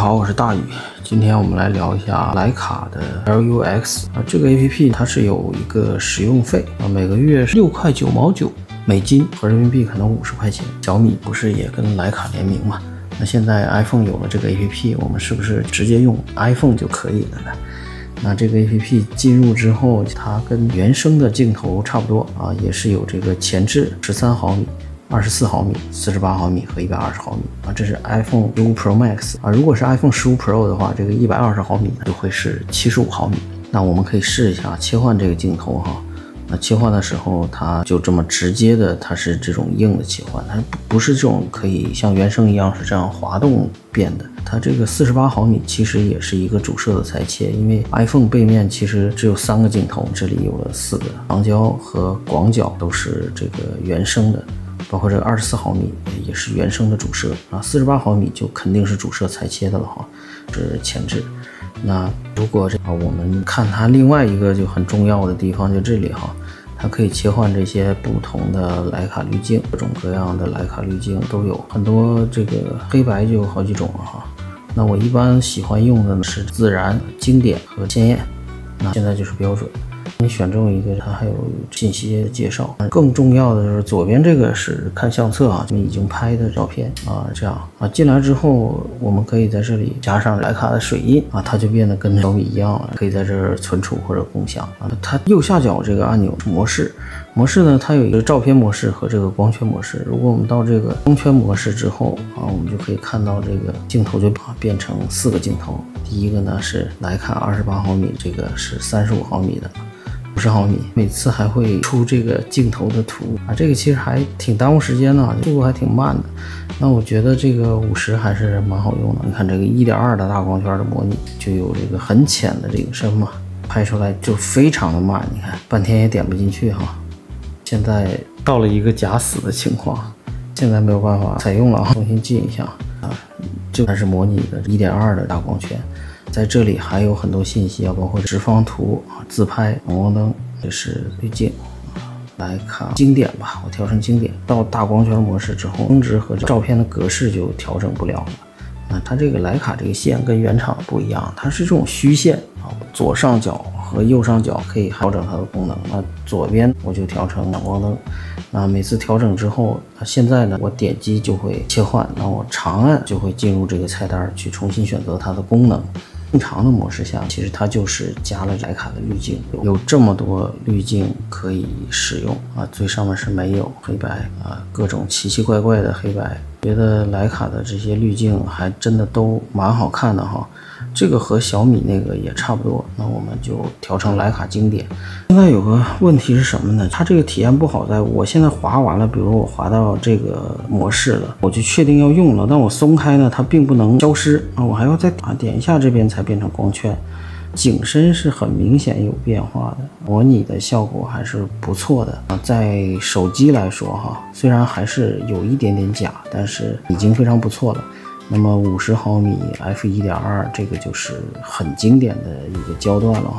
好，我是大宇。今天我们来聊一下徕卡的 LUX 这个 APP 它是有一个使用费每个月是6块9毛9美金，合人民币可能50块钱。小米不是也跟徕卡联名嘛？那现在 iPhone 有了这个 APP， 我们是不是直接用 iPhone 就可以了呢？那这个 APP 进入之后，它跟原生的镜头差不多也是有这个前置13毫米。24毫米、48毫米和120毫米这是 iPhone 15 Pro Max 如果是 iPhone 15 Pro 的话，这个120毫米就会是75毫米。那我们可以试一下切换这个镜头那切换的时候，它就这么直接的，它是这种硬的切换，它不是这种可以像原生一样是这样滑动变的。它这个48毫米其实也是一个主摄的裁切，因为 iPhone 背面其实只有3个镜头，这里有了4个，长焦和广角都是这个原生的。包括这个24毫米也是原生的主摄48毫米就肯定是主摄裁切的了这是前置。那如果我们看它另外一个就很重要的地方，就这里它可以切换这些不同的徕卡滤镜，各种各样的徕卡滤镜都有，很多这个黑白就有好几种了那我一般喜欢用的是自然、经典和鲜艳，那现在就是标准。你选中一个，它还有信息的介绍。更重要的是左边这个是看相册就已经拍的照片这样进来之后，我们可以在这里加上徕卡的水印它就变得跟小米一样了，可以在这儿存储或者共享它右下角这个按钮模式呢，它有一个照片模式和这个光圈模式。如果我们到这个光圈模式之后我们就可以看到这个镜头就变成4个镜头。第一个呢是徕卡28毫米，这个是35毫米的。50毫米，每次还会出这个镜头的图这个其实还挺耽误时间的，速度还挺慢的。那我觉得这个50还是蛮好用的。你看这个 1.2 的大光圈的模拟，就有这个很浅的这个深嘛，拍出来就非常的慢，你看半天也点不进去现在到了一个假死的情况，现在没有办法采用了重新进一下这还是模拟的 1.2 的大光圈。在这里还有很多信息包括直方图、自拍、闪光灯，这是滤镜徕卡经典吧，我调成经典。到大光圈模式之后，峰值和照片的格式就调整不了了它这个徕卡这个线跟原厂不一样，它是这种虚线左上角和右上角可以调整它的功能。那左边我就调成闪光灯每次调整之后，现在呢我点击就会切换，那我长按就会进入这个菜单去重新选择它的功能。正常的模式下，其实它就是加了徕卡的滤镜，有这么多滤镜可以使用最上面是没有黑白各种奇奇怪怪的黑白。觉得徕卡的这些滤镜还真的都蛮好看的这个和小米那个也差不多，那我们就调成徕卡经典。现在有个问题是什么呢？它这个体验不好在我现在滑完了，比如我滑到这个模式了，我就确定要用了，但我松开呢，它并不能消失我还要再点一下这边才变成光圈。景深是很明显有变化的，模拟的效果还是不错的在手机来说虽然还是有一点点假，但是已经非常不错了。那么50毫米 f1.2 这个就是很经典的一个焦段了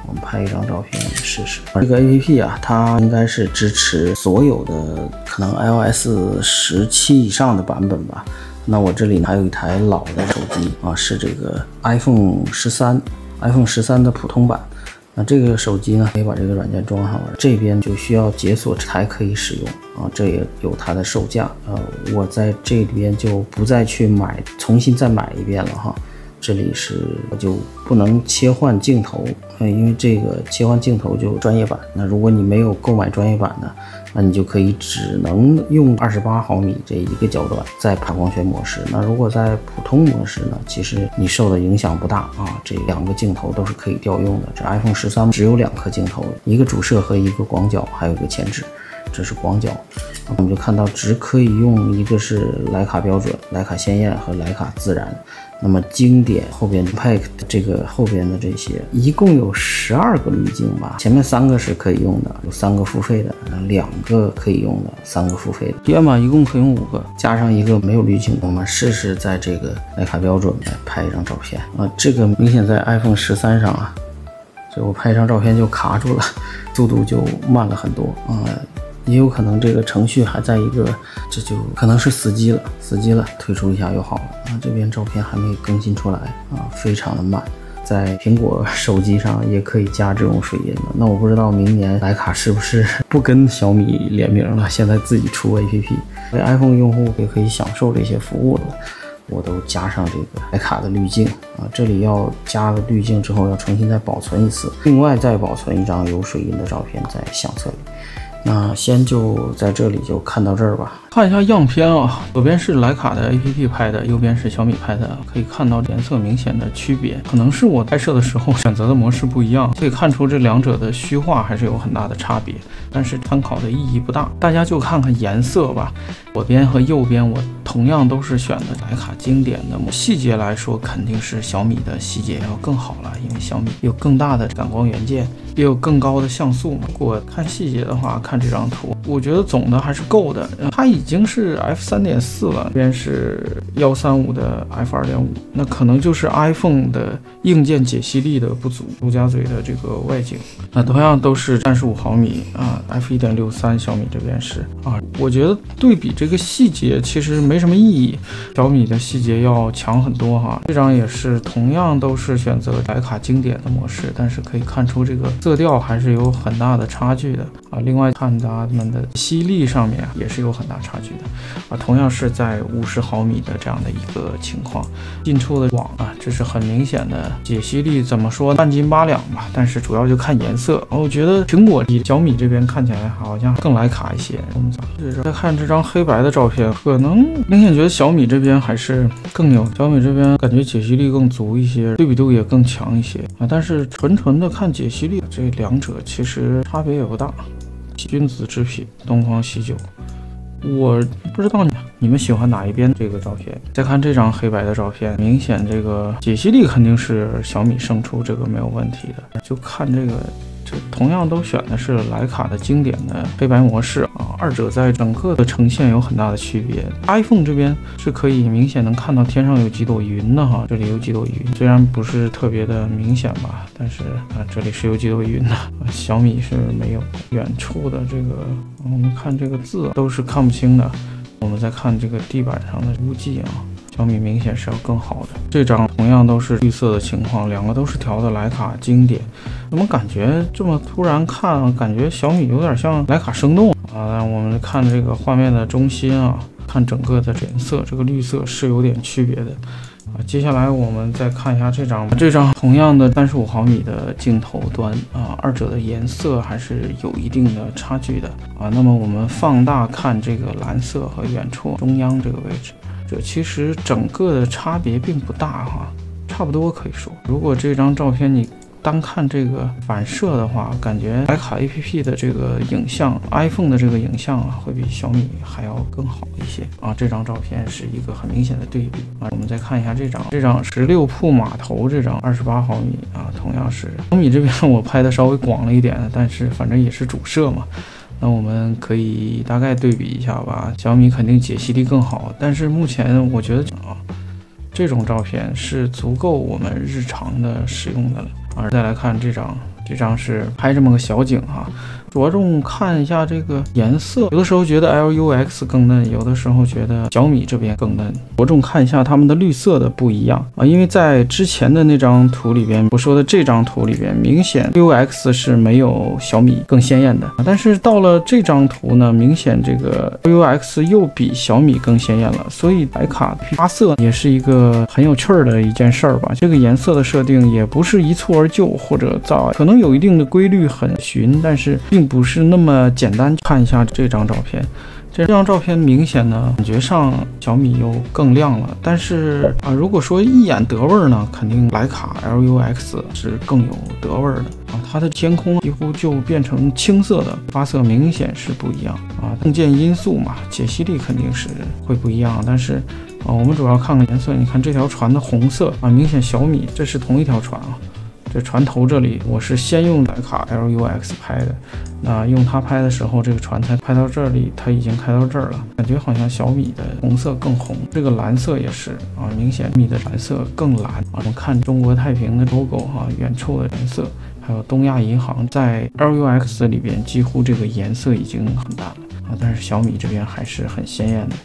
我们拍一张照片试试。这个 APP 它应该是支持所有的可能 iOS 17以上的版本吧。那我这里还有一台老的手机是这个 iPhone 13的普通版。那这个手机呢可以把这个软件装上了，这边就需要解锁才可以使用这也有它的售价我在这边就不再去重新再买一遍了这里是我就不能切换镜头因为这个切换镜头就专业版。那如果你没有购买专业版的，那你就可以只能用28毫米这一个焦段再拍光圈模式。那如果在普通模式呢，其实你受的影响不大这2个镜头都是可以调用的。这 iPhone 13只有2颗镜头，一个主摄和一个广角，还有一个前置，这是广角。我们就看到只可以用一个是徕卡标准、徕卡鲜艳和徕卡自然。那么经典后边 Pack 这个后边的这些一共有12个滤镜吧，前面3个是可以用的，有3个付费的，2个可以用的，3个付费的，体验码一共可以用5个，加上一个没有滤镜。我们试试在这个徕卡标准来拍一张照片这个明显在 iPhone 13上这我拍一张照片就卡住了，速度就慢了很多也有可能这个程序还在一个，这就可能是死机了，退出一下又好了啊。这边照片还没更新出来啊，非常的慢。在苹果手机上也可以加这种水印了，那我不知道明年徕卡是不是不跟小米联名了，现在自己出 APP， 所以 iPhone 用户也可以享受这些服务了。我都加上这个徕卡的滤镜啊，这里要加了滤镜之后要重新再保存一次，另外再保存一张有水印的照片在相册里。那先就在这里就看到这儿吧。看一下样片啊，左边是徕卡的 APP 拍的，右边是小米拍的，可以看到颜色明显的区别，可能是我拍摄的时候选择的模式不一样，可以看出这两者的虚化还是有很大的差别，但是参考的意义不大，大家就看看颜色吧。左边和右边我同样都是选的徕卡经典的，细节来说肯定是小米的细节要更好了，因为小米有更大的感光元件，也有更高的像素。如果看细节的话，看这张图，我觉得总的还是够的。它已经是 f3.4 了，这边是135的 f2.5， 那可能就是 iPhone 的硬件解析力的不足。陆家嘴的这个外景，那同样都是35毫米啊 ，f1.63 小米这边是啊，我觉得对比这个细节其实没什么意义，小米的细节要强很多哈。这张也是同样都是选择徕卡经典的模式，但是可以看出这个色调还是有很大的差距的啊。另外看它们的吸力上面也是有很大差距的啊，同样是在50毫米的这样的一个情况，进出的网啊，这是很明显的解析力，怎么说半斤八两吧，但是主要就看颜色。我觉得苹果比小米这边看起来好像更徕卡一些。我们再看这张黑白的照片，可能明显觉得小米这边还是更有，小米这边感觉解析力更足一些，对比度也更强一些啊。但是纯的看解析力，这两者其实差别也不大。君子之品，东方喜酒。我不知道你们喜欢哪一边这个照片。再看这张黑白的照片，明显这个解析力肯定是小米胜出，这个没有问题的。就看这同样都选的是徕卡的经典的黑白模式啊，二者在整个的呈现有很大的区别。iPhone 这边是可以明显能看到天上有几朵云的哈，这里有几朵云，虽然不是特别的明显吧，但是这里是有几朵云的。小米是没有，远处的这个我们看这个字都是看不清的。我们再看这个地板上的污迹啊，小米明显是要更好的。这张同样都是绿色的情况，两个都是调的徕卡经典。怎么感觉这么突然看，感觉小米有点像徕卡生动啊？我们看这个画面的中心啊，看整个的颜色，这个绿色是有点区别的啊。接下来我们再看一下这张同样的35毫米的镜头端啊，二者的颜色还是有一定的差距的啊。那么我们放大看这个蓝色和远处中央这个位置，这其实整个的差别并不大哈，差不多可以说。如果这张照片你单看这个反射的话，感觉徕卡 APP 的这个影像 ，iPhone 的这个影像啊，会比小米还要更好一些啊。这张照片是一个很明显的对比啊。我们再看一下这张16铺码头这张28毫米啊，同样是小米这边我拍的稍微广了一点，但是反正也是主摄嘛。那我们可以大概对比一下吧，小米肯定解析力更好，但是目前我觉得这种照片是足够我们日常的使用的了。再来看这张是拍这么个小景哈，着重看一下这个颜色，有的时候觉得 LUX 更嫩，有的时候觉得小米这边更嫩，着重看一下它们的绿色的不一样啊。因为在之前的那张图里边，我说的这张图里边，明显 LUX 是没有小米更鲜艳的，但是到了这张图呢，明显这个 LUX 又比小米更鲜艳了，所以徕卡发色也是一个很有趣的一件事儿吧。这个颜色的设定也不是一蹴而就，或者可能有一定的规律很循，但是并不是那么简单。看一下这张照片，这张照片明显呢，感觉上小米又更亮了，但是如果说一眼得味呢，肯定徕卡 LUX 是更有得味的啊。它的天空几乎就变成青色的，发色明显是不一样啊。洞见因素嘛，解析力肯定是会不一样，但是我们主要看看颜色。你看这条船的红色啊，明显小米这是同一条船啊。这船头这里我是先用徕卡 LUX 拍的，那用它拍的时候，这个船才拍到这里，它已经开到这儿了，感觉好像小米的红色更红，这个蓝色也是啊，明显米的蓝色更蓝啊。我们看中国太平的 logo 哈，远处的颜色还有东亚银行，在 LUX 里边几乎这个颜色已经很淡了啊，但是小米这边还是很鲜艳的。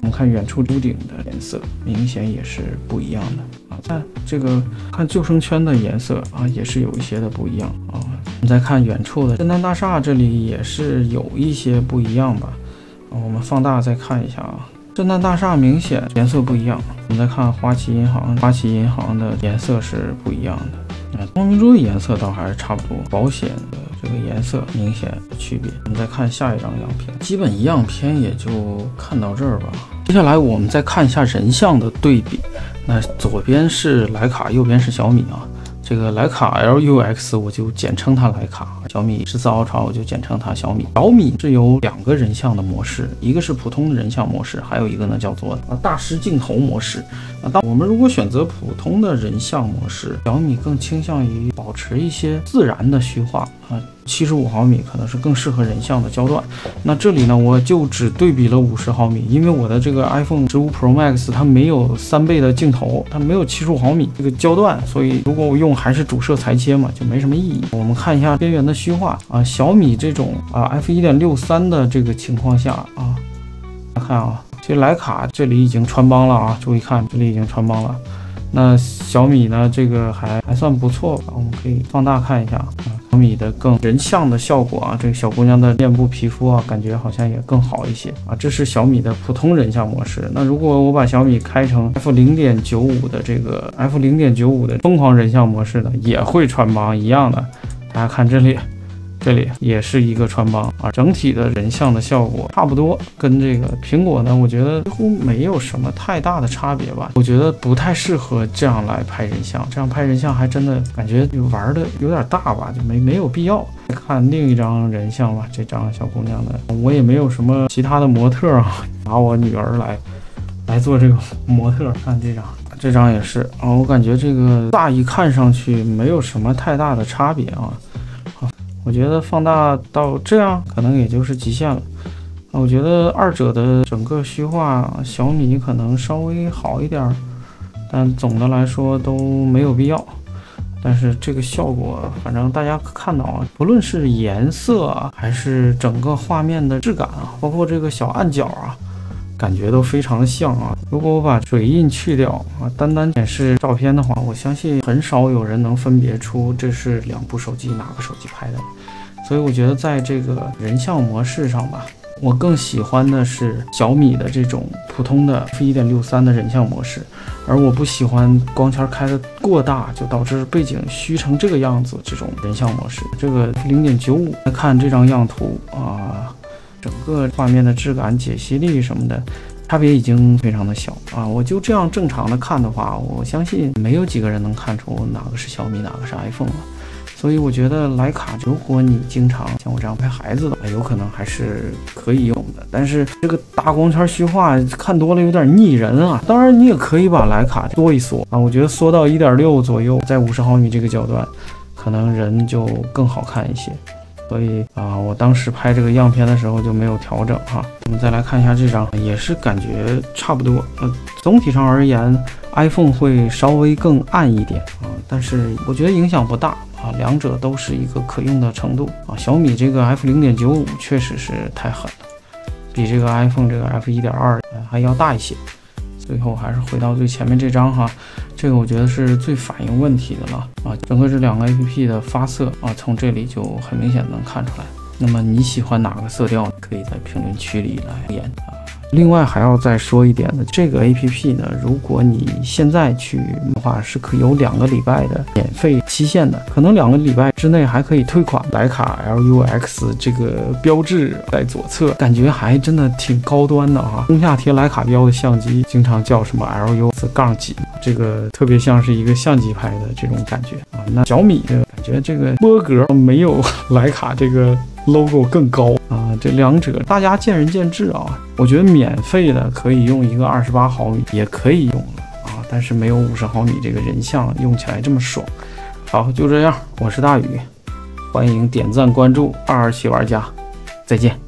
我们看远处屋顶的颜色，明显也是不一样的啊。在这个看救生圈的颜色啊，也是有一些的不一样啊。我们再看远处的震旦大厦，这里也是有一些不一样吧。我们放大再看一下啊，震旦大厦明显颜色不一样。我们再看花旗银行，花旗银行的颜色是不一样的。东方明珠的颜色倒还是差不多，保险的这个颜色明显的区别。我们再看下一张样片，基本一样片也就看到这儿吧。接下来我们再看一下人像的对比，那左边是徕卡，右边是小米啊。这个徕卡 LUX 我就简称它徕卡，小米14 Ultra 我就简称它小米。小米是有2个人像的模式，一个是普通的人像模式，还有一个呢叫做大师镜头模式。当我们如果选择普通的人像模式，小米更倾向于保持一些自然的虚化啊。75毫米可能是更适合人像的焦段。那这里呢，我就只对比了50毫米，因为我的这个 iPhone 15 Pro Max 它没有3倍的镜头，它没有75毫米这个焦段，所以如果我用还是主摄裁切嘛，就没什么意义。我们看一下边缘的虚化啊，小米这种f1.63 的这个情况下啊，大家看啊，这徕卡这里已经穿帮了啊，注意看这里已经穿帮了。那小米呢，这个还算不错吧，我们可以放大看一下啊。小米的更人像的效果啊，这个小姑娘的面部皮肤啊，感觉好像也更好一些啊。这是小米的普通人像模式。那如果我把小米开成 f0.95 的这个 f0.95 的疯狂人像模式呢，也会穿帮一样的。大家看这里也是一个穿帮啊，整体的人像的效果差不多，跟这个苹果呢，我觉得几乎没有什么太大的差别吧。我觉得不太适合这样来拍人像，这样拍人像还真的感觉玩的有点大吧，就没有必要。看另一张人像吧，这张小姑娘的，我也没有什么其他的模特啊，拿我女儿来做这个模特。看这张也是啊，我感觉这个乍一看上去没有什么太大的差别啊。我觉得放大到这样可能也就是极限了。我觉得二者的整个虚化，小米可能稍微好一点，但总的来说都没有必要。但是这个效果，反正大家看到啊，不论是颜色啊，还是整个画面的质感啊，包括这个小暗角啊，感觉都非常的像啊。如果我把水印去掉啊，单单显示照片的话，我相信很少有人能分别出这是2部手机哪个手机拍的。所以我觉得在这个人像模式上吧，我更喜欢的是小米的这种普通的 f1.63 的人像模式，而我不喜欢光圈开得过大就导致背景虚成这个样子这种人像模式。这个 0.95 来看这张样图啊，整个画面的质感、解析力什么的差别已经非常的小啊。我就这样正常的看的话，我相信没有几个人能看出哪个是小米哪个是 iPhone 了。所以我觉得徕卡，如果你经常像我这样拍孩子的，有可能还是可以用的。但是这个大光圈虚化看多了有点腻人啊。当然你也可以把徕卡缩一缩啊，我觉得缩到 1.6 左右，在50毫米这个焦段，可能人就更好看一些。所以我当时拍这个样片的时候就没有调整哈。我们再来看一下这张，也是感觉差不多。总体上而言 ，iPhone 会稍微更暗一点啊，但是我觉得影响不大。两者都是一个可用的程度啊。小米这个 f0.95 确实是太狠了，比这个 iPhone 这个 f1.2 还要大一些。最后还是回到最前面这张哈，这个我觉得是最反映问题的了啊。整个这2个 APP 的发色啊，从这里就很明显能看出来。那么你喜欢哪个色调，可以在评论区里来留言啊。另外还要再说一点的，这个 APP 呢，如果你现在去的话，是可以有2个礼拜的免费期限的，可能2个礼拜之内还可以退款。徕卡 LUX 这个标志在左侧，感觉还真的挺高端的哈。中下贴徕卡标的相机，经常叫什么 LUX-几，这个特别像是一个相机拍的这种感觉啊。那小米的感觉这个波格没有徕卡这个 logo 更高啊，这2者大家见仁见智啊。我觉得免费的可以用一个28毫米也可以用了啊，但是没有50毫米这个人像用起来这么爽。好，就这样，我是大宇，欢迎点赞关注22期玩家，再见。